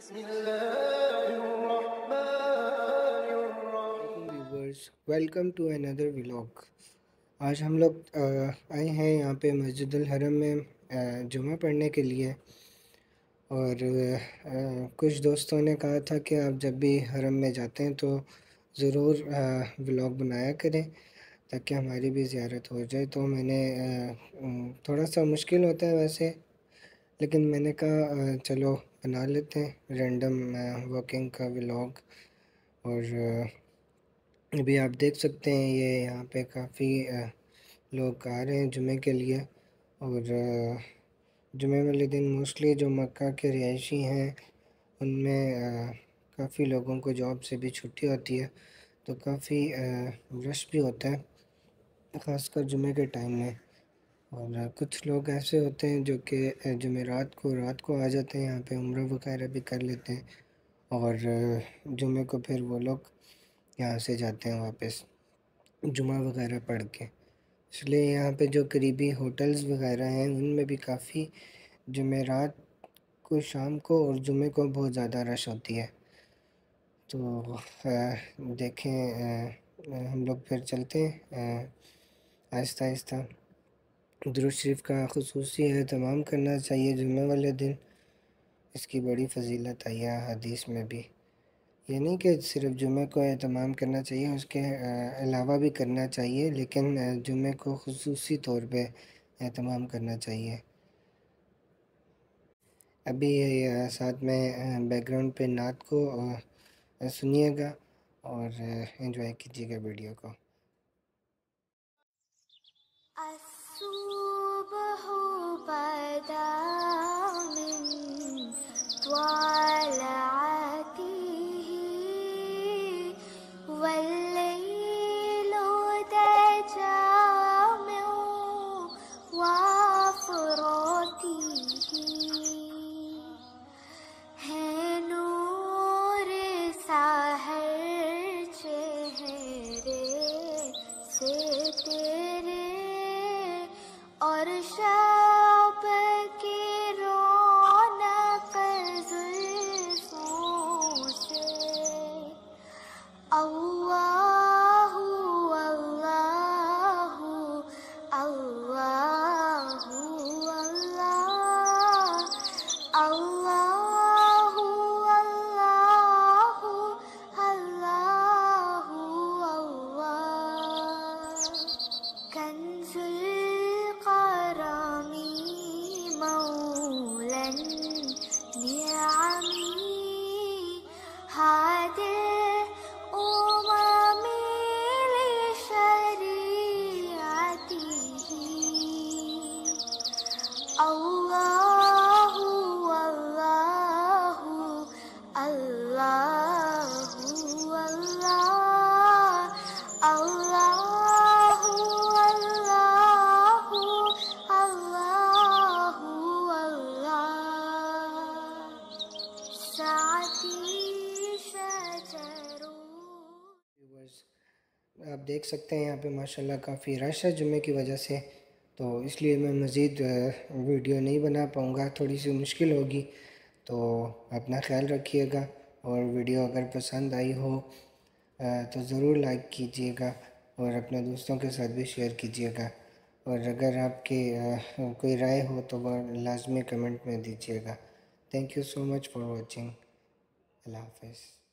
Viewers, welcome to another vlog. आज हम लोग आए हैं यहाँ पे मस्जिद अल हरम में जुमा पढ़ने के लिए। और कुछ दोस्तों ने कहा था कि आप जब भी हरम में जाते हैं तो ज़रूर व्लॉग बनाया करें ताकि हमारी भी ज़ियारत हो जाए। तो मैंने थोड़ा सा मुश्किल होता है वैसे, लेकिन मैंने कहा चलो बना लेते हैं रैंडम वॉकिंग का व्लॉग। और अभी आप देख सकते हैं ये यहाँ पे काफ़ी लोग आ रहे हैं जुमे के लिए। और जुमे वाले दिन मोस्टली जो मक्का के रिहायशी हैं उनमें काफ़ी लोगों को जॉब से भी छुट्टी होती है, तो काफ़ी रश भी होता है ख़ासकर जुमे के टाइम में। और कुछ लोग ऐसे होते हैं जो कि जुमेरात को रात को आ जाते हैं यहाँ पे, उम्रा वगैरह भी कर लेते हैं और जुमे को फिर वो लोग यहाँ से जाते हैं वापस जुमा वगैरह पढ़ के। इसलिए यहाँ पे जो करीबी होटल्स वगैरह हैं उनमें भी काफ़ी जुमेरात को शाम को और जुमे को बहुत ज़्यादा रश होती है। तो देखें हम लोग फिर चलते हैं आहिस्ता आहिस्ता। दुरूद शरीफ का खुसूसी एहतमाम करना चाहिए जुमे वाले दिन, इसकी बड़ी फ़जीलत आई है हदीस में भी। ये नहीं कि सिर्फ जुमे को एहतमाम करना चाहिए, उसके अलावा भी करना चाहिए, लेकिन जुमे को खुसूसी तौर पे एहतमाम करना चाहिए। अभी साथ में बैकग्राउंड पे नात को सुनिएगा और एंजॉय कीजिएगा वीडियो को। الصبح بدا من طلعته والليل دجى من وفرته ہے نور سحر چہرے سے تیرے اور شب کی رونق زلفوں سے اللہ اللہ اللہ اللہ اللہ اللہ اللہ کنز القرمی مولا نعمی هادي الأمم لشريعته الله الله الله الله الله الله الله ساعتي شجر व्यूवर्स, आप देख सकते हैं यहाँ पे माशाल्लाह काफ़ी रश है जुमे की वजह से, तो इसलिए मैं मज़ीद वीडियो नहीं बना पाऊँगा, थोड़ी सी मुश्किल होगी। तो अपना ख्याल रखिएगा और वीडियो अगर पसंद आई हो तो ज़रूर लाइक कीजिएगा और अपने दोस्तों के साथ भी शेयर कीजिएगा। और अगर आपके कोई राय हो तो वह लाजमी कमेंट में दीजिएगा। Thank you so much for watching. Allah हाफ़िज़।